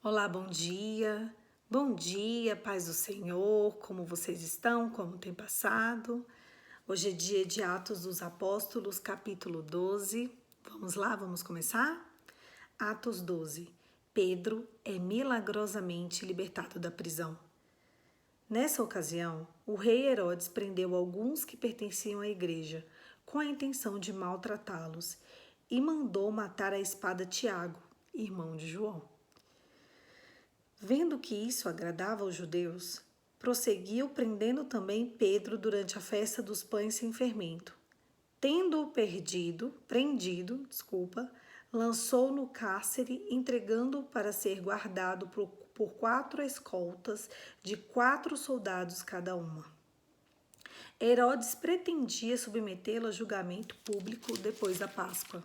Olá, bom dia. Bom dia, paz do Senhor. Como vocês estão? Como tem passado? Hoje é dia de Atos dos Apóstolos, capítulo 12. Vamos lá, vamos começar? Atos 12. Pedro é milagrosamente libertado da prisão. Nessa ocasião, o rei Herodes prendeu alguns que pertenciam à igreja, com a intenção de maltratá-los, e mandou matar à espada Tiago, irmão de João. Vendo que isso agradava aos judeus, prosseguiu prendendo também Pedro durante a festa dos pães sem fermento. Tendo-o prendido, lançou no cárcere, entregando-o para ser guardado por 4 escoltas de 4 soldados cada uma. Herodes pretendia submetê-lo a julgamento público depois da Páscoa.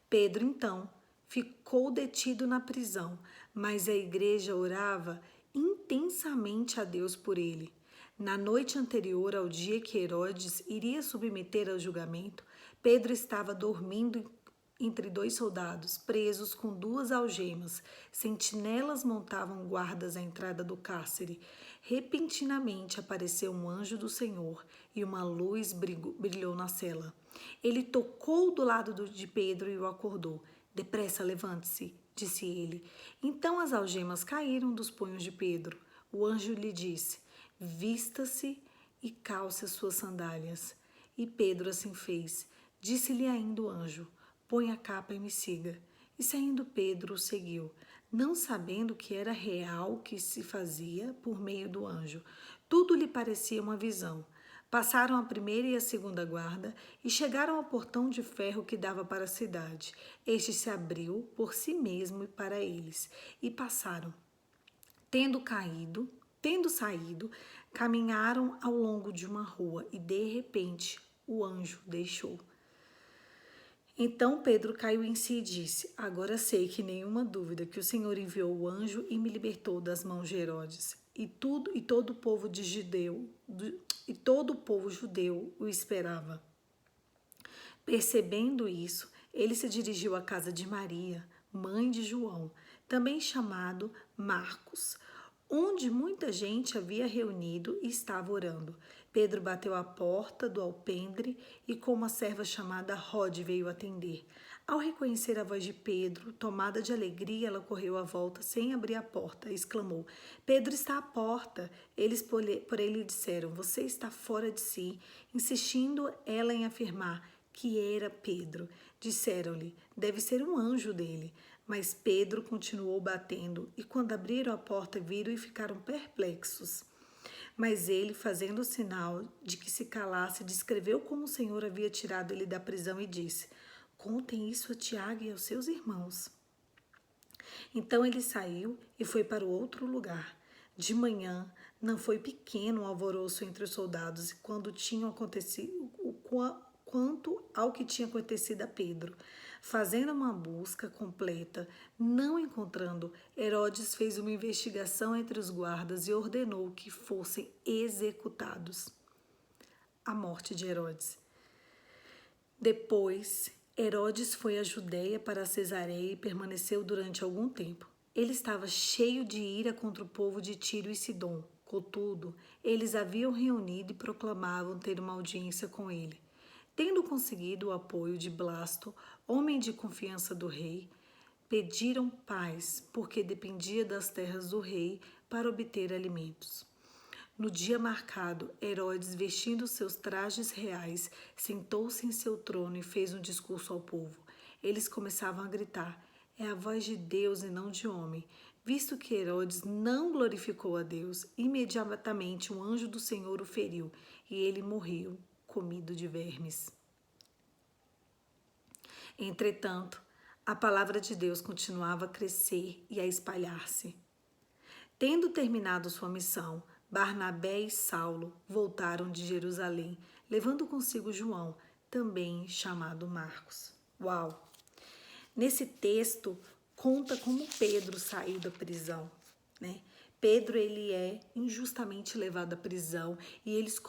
Pedro, então, ficou detido na prisão, mas a igreja orava intensamente a Deus por ele. Na noite anterior ao dia que Herodes iria submeter ao julgamento, Pedro estava dormindo entre 2 soldados, presos com 2 algemas. Sentinelas montavam guardas à entrada do cárcere. Repentinamente apareceu um anjo do Senhor e uma luz brilhou na cela. Ele tocou do lado de Pedro e o acordou. Depressa, levante-se, disse ele. Então as algemas caíram dos punhos de Pedro. O anjo lhe disse: vista-se e calce as suas sandálias. E Pedro assim fez. Disse-lhe ainda o anjo: põe a capa e me siga. E saindo Pedro o seguiu, não sabendo que era real o que se fazia por meio do anjo. Tudo lhe parecia uma visão. Passaram a primeira e a segunda guarda e chegaram ao portão de ferro que dava para a cidade. Este se abriu por si mesmo e para eles, e passaram. Tendo saído, caminharam ao longo de uma rua e de repente o anjo deixou. Então Pedro caiu em si e disse: agora sei que nenhuma dúvida que o Senhor enviou o anjo e me libertou das mãos de Herodes e todo o povo judeu o esperava. Percebendo isso, ele se dirigiu à casa de Maria, mãe de João, também chamado Marcos, onde muita gente havia reunido e estava orando. Pedro bateu à porta do alpendre e com uma serva chamada Rode veio atender. Ao reconhecer a voz de Pedro, tomada de alegria, ela correu à volta sem abrir a porta e exclamou: Pedro está à porta. Eles, porém, lhe disseram: você está fora de si, insistindo ela em afirmar que era Pedro. Disseram-lhe: deve ser um anjo dele. Mas Pedro continuou batendo, e quando abriram a porta, viram e ficaram perplexos. Mas ele, fazendo o sinal de que se calasse, descreveu como o Senhor havia tirado ele da prisão e disse: contem isso a Tiago e aos seus irmãos. Então ele saiu e foi para o outro lugar. De manhã, não foi pequeno o alvoroço entre os soldados quanto ao que tinha acontecido a Pedro. Fazendo uma busca completa, não encontrando, Herodes fez uma investigação entre os guardas e ordenou que fossem executados. A morte de Herodes. Depois, Herodes foi à Judéia para Cesareia e permaneceu durante algum tempo. Ele estava cheio de ira contra o povo de Tiro e Sidom. Contudo, eles haviam reunido e proclamavam ter uma audiência com ele. Tendo conseguido o apoio de Blasto, homem de confiança do rei, pediram paz, porque dependia das terras do rei para obter alimentos. No dia marcado, Herodes, vestindo seus trajes reais, sentou-se em seu trono e fez um discurso ao povo. Eles começavam a gritar: é a voz de Deus e não de homem. Visto que Herodes não glorificou a Deus, imediatamente um anjo do Senhor o feriu e ele morreu, comido de vermes. Entretanto, a palavra de Deus continuava a crescer e a espalhar-se. Tendo terminado sua missão, Barnabé e Saulo voltaram de Jerusalém, levando consigo João, também chamado Marcos. Uau! Nesse texto, conta como Pedro saiu da prisão, né? Pedro, ele é injustamente levado à prisão e eles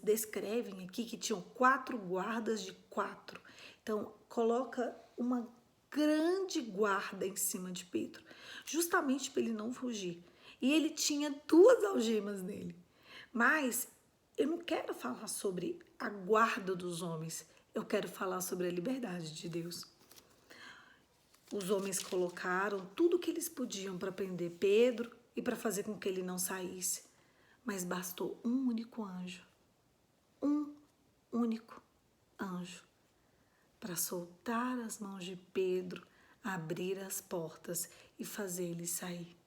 descrevem aqui que tinham 4 guardas de 4. Então, coloca uma grande guarda em cima de Pedro, justamente para ele não fugir. E ele tinha 2 algemas nele. Mas eu não quero falar sobre a guarda dos homens, eu quero falar sobre a liberdade de Deus. Os homens colocaram tudo o que eles podiam para prender Pedro e para fazer com que ele não saísse. Mas bastou um único anjo, um único anjo, para soltar as mãos de Pedro, abrir as portas e fazer ele sair.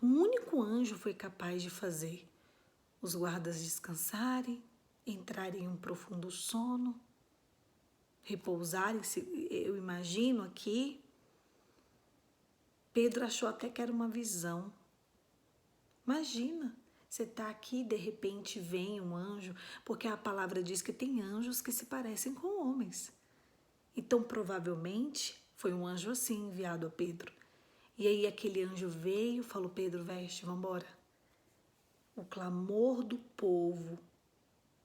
Um único anjo foi capaz de fazer os guardas descansarem, entrarem em um profundo sono, repousarem, eu imagino aqui. Pedro achou até que era uma visão. Imagina, você está aqui e de repente vem um anjo, porque a palavra diz que tem anjos que se parecem com homens. Então, provavelmente, foi um anjo assim enviado a Pedro. E aí aquele anjo veio, falou: Pedro, veste, vamos embora. O clamor do povo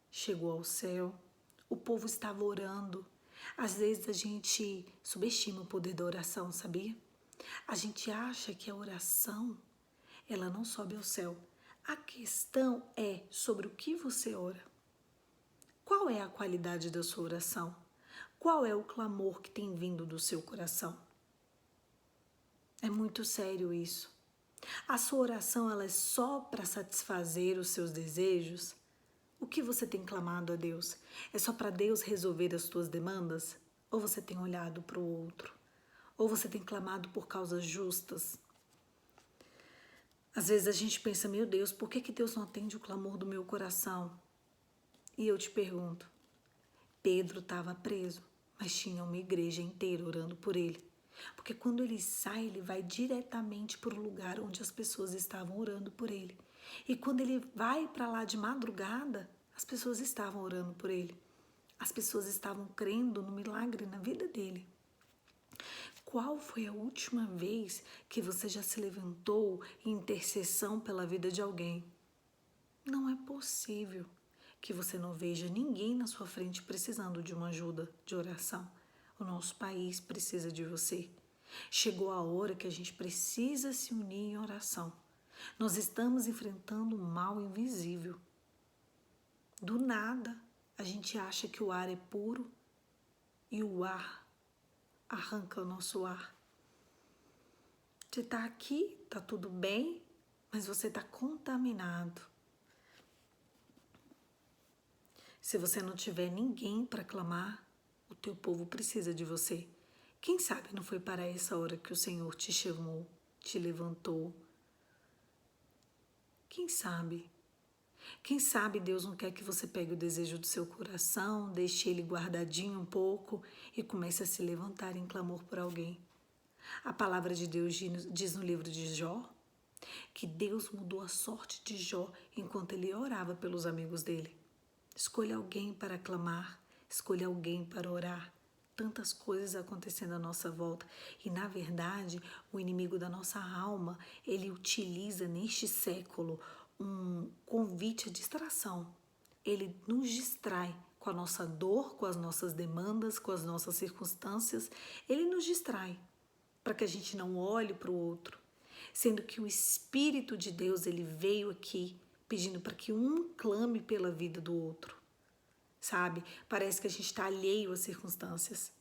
chegou ao céu. O povo estava orando. Às vezes a gente subestima o poder da oração, sabia? A gente acha que a oração, ela não sobe ao céu. A questão é sobre o que você ora. Qual é a qualidade da sua oração? Qual é o clamor que tem vindo do seu coração? É muito sério isso. A sua oração, ela é só para satisfazer os seus desejos? O que você tem clamado a Deus? É só para Deus resolver as tuas demandas? Ou você tem olhado para o outro? Ou você tem clamado por causas justas? Às vezes a gente pensa: meu Deus, por que Deus não atende o clamor do meu coração? E eu te pergunto, Pedro estava preso, mas tinha uma igreja inteira orando por ele. Porque quando ele sai, ele vai diretamente para o lugar onde as pessoas estavam orando por ele. E quando ele vai para lá de madrugada, as pessoas estavam orando por ele. As pessoas estavam crendo no milagre na vida dele. Qual foi a última vez que você já se levantou em intercessão pela vida de alguém? Não é possível que você não veja ninguém na sua frente precisando de uma ajuda de oração. O nosso país precisa de você. Chegou a hora que a gente precisa se unir em oração. Nós estamos enfrentando um mal invisível. Do nada, a gente acha que o ar é puro e o ar arranca o nosso ar. Você está aqui, está tudo bem, mas você está contaminado. Se você não tiver ninguém para clamar, o teu povo precisa de você. Quem sabe não foi para essa hora que o Senhor te chamou, te levantou? Quem sabe? Quem sabe Deus não quer que você pegue o desejo do seu coração, deixe ele guardadinho um pouco e comece a se levantar em clamor por alguém. A palavra de Deus diz no livro de Jó que Deus mudou a sorte de Jó enquanto ele orava pelos amigos dele. Escolha alguém para clamar, escolha alguém para orar. Tantas coisas acontecendo à nossa volta e, na verdade, o inimigo da nossa alma, ele utiliza neste século um convite à distração. Ele nos distrai com a nossa dor, com as nossas demandas, com as nossas circunstâncias. Ele nos distrai para que a gente não olhe para o outro, sendo que o Espírito de Deus, ele veio aqui pedindo para que um clame pela vida do outro, sabe? Parece que a gente está alheio às circunstâncias.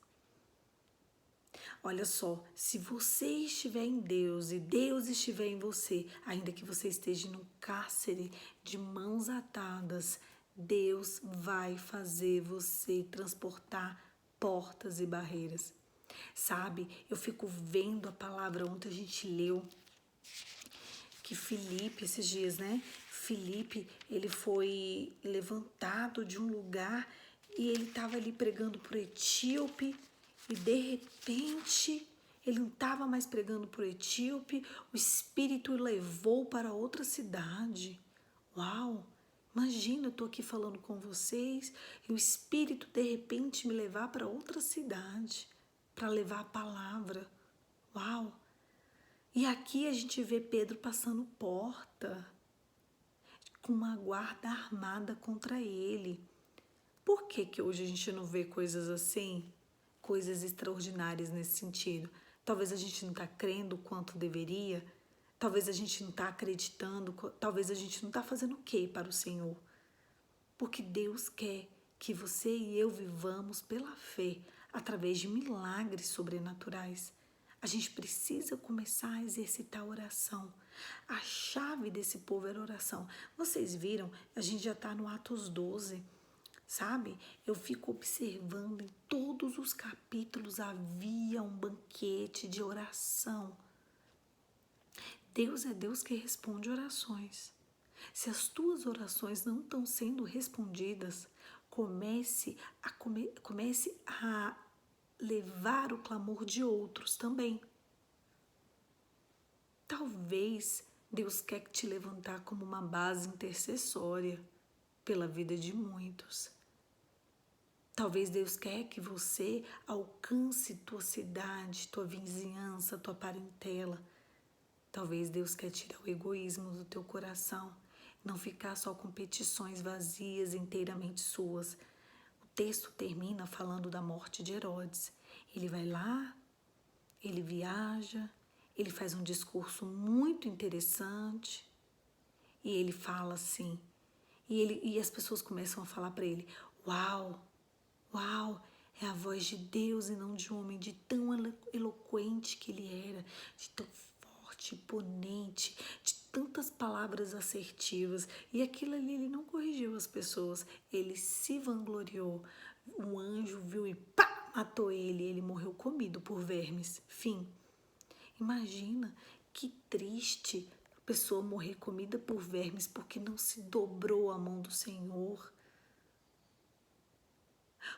Olha só, se você estiver em Deus e Deus estiver em você, ainda que você esteja no cárcere de mãos atadas, Deus vai fazer você transportar portas e barreiras. Sabe, eu fico vendo a palavra, ontem a gente leu que Filipe, esses dias, né? Filipe, ele foi levantado de um lugar e ele estava ali pregando para o etíope e de repente ele não estava mais pregando para o etíope, o Espírito o levou para outra cidade. Uau! Imagina, eu estou aqui falando com vocês e o Espírito de repente me levar para outra cidade para levar a palavra. Uau! E aqui a gente vê Pedro passando porta com uma guarda armada contra ele. Por que hoje a gente não vê coisas assim? coisas extraordinárias nesse sentido. Talvez a gente não está crendo o quanto deveria, talvez a gente não está acreditando, talvez a gente não está fazendo o quê para o Senhor? Porque Deus quer que você e eu vivamos pela fé, através de milagres sobrenaturais. A gente precisa começar a exercitar a oração. A chave desse povo era a oração. Vocês viram? A gente já está no Atos 12, sabe? Eu fico observando, em todos os capítulos havia um banquete de oração. Deus é Deus que responde orações. Se as tuas orações não estão sendo respondidas, comece a levar o clamor de outros também. Talvez Deus quer te levantar como uma base intercessória pela vida de muitos. Talvez Deus quer que você alcance tua cidade, tua vizinhança, tua parentela. Talvez Deus quer tirar o egoísmo do teu coração, não ficar só com petições vazias, inteiramente suas. O texto termina falando da morte de Herodes. Ele vai lá, ele viaja, ele faz um discurso muito interessante e ele fala assim, e as pessoas começam a falar para ele: uau, uau, é a voz de Deus e não de um homem, de tão eloquente que ele era, de tão forte, imponente, de tantas palavras assertivas. E aquilo ali, ele não corrigiu as pessoas, ele se vangloriou. Um anjo viu e pá, matou ele, ele morreu comido por vermes. Fim. Imagina que triste a pessoa morrer comida por vermes porque não se dobrou à mão do Senhor.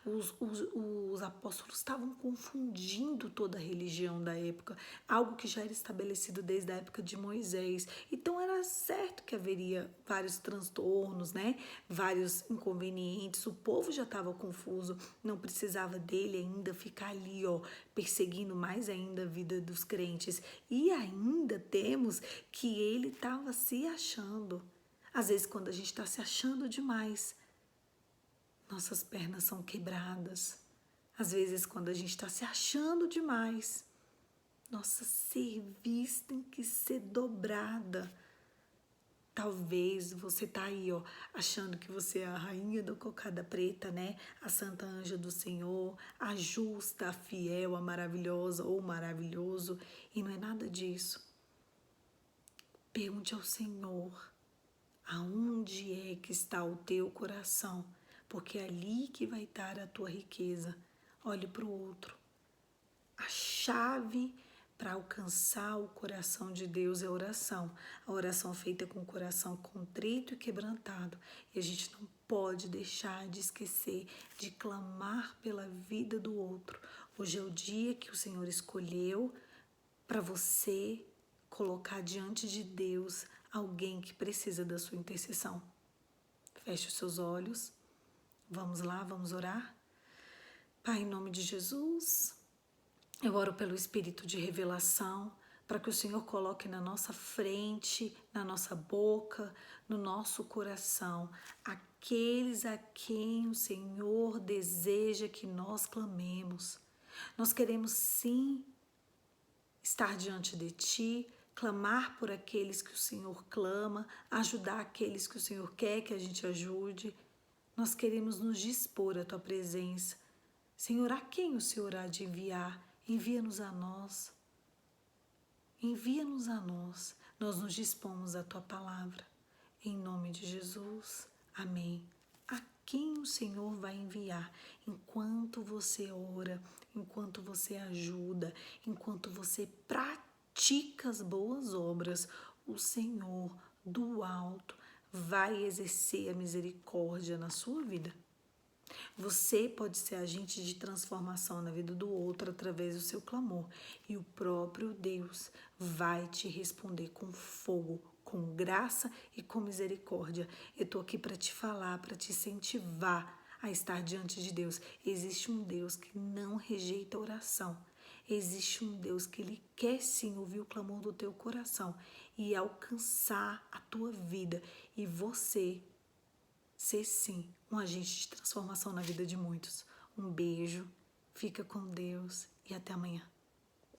Os apóstolos estavam confundindo toda a religião da época, algo que já era estabelecido desde a época de Moisés. Então era certo que haveria vários transtornos, né? Vários inconvenientes. O povo já estava confuso, não precisava dele ainda ficar ali, ó, perseguindo mais ainda a vida dos crentes. E ainda temos que ele estava se achando. Às vezes, quando a gente está se achando demais, nossas pernas são quebradas. Às vezes, quando a gente está se achando demais, nossa cerviz tem que ser dobrada. Talvez você tá aí, ó, achando que você é a rainha da cocada preta, né? A santa anja do Senhor, a justa, a fiel, a maravilhosa ou maravilhoso. E não é nada disso. Pergunte ao Senhor, aonde é que está o teu coração? Porque é ali que vai estar a tua riqueza. Olhe para o outro. A chave para alcançar o coração de Deus é a oração. A oração feita com o coração contrito e quebrantado. E a gente não pode deixar de esquecer de clamar pela vida do outro. Hoje é o dia que o Senhor escolheu para você colocar diante de Deus alguém que precisa da sua intercessão. Feche os seus olhos. Vamos lá, vamos orar? Pai, em nome de Jesus, eu oro pelo Espírito de revelação, para que o Senhor coloque na nossa frente, na nossa boca, no nosso coração, aqueles a quem o Senhor deseja que nós clamemos. Nós queremos sim estar diante de Ti, clamar por aqueles que o Senhor clama, ajudar aqueles que o Senhor quer que a gente ajude. Nós queremos nos dispor à Tua presença. Senhor, a quem o Senhor há de enviar? Envia-nos a nós. Envia-nos a nós. Nós nos dispomos à Tua palavra. Em nome de Jesus. Amém. A quem o Senhor vai enviar? Enquanto você ora, enquanto você ajuda, enquanto você pratica as boas obras, o Senhor do alto vai exercer a misericórdia na sua vida. Você pode ser agente de transformação na vida do outro através do seu clamor. E o próprio Deus vai te responder com fogo, com graça e com misericórdia. Eu estou aqui para te falar, para te incentivar a estar diante de Deus. Existe um Deus que não rejeita a oração. Existe um Deus que Ele quer sim ouvir o clamor do teu coração e alcançar a tua vida. E você ser sim um agente de transformação na vida de muitos. Um beijo Fica com Deus e até amanhã.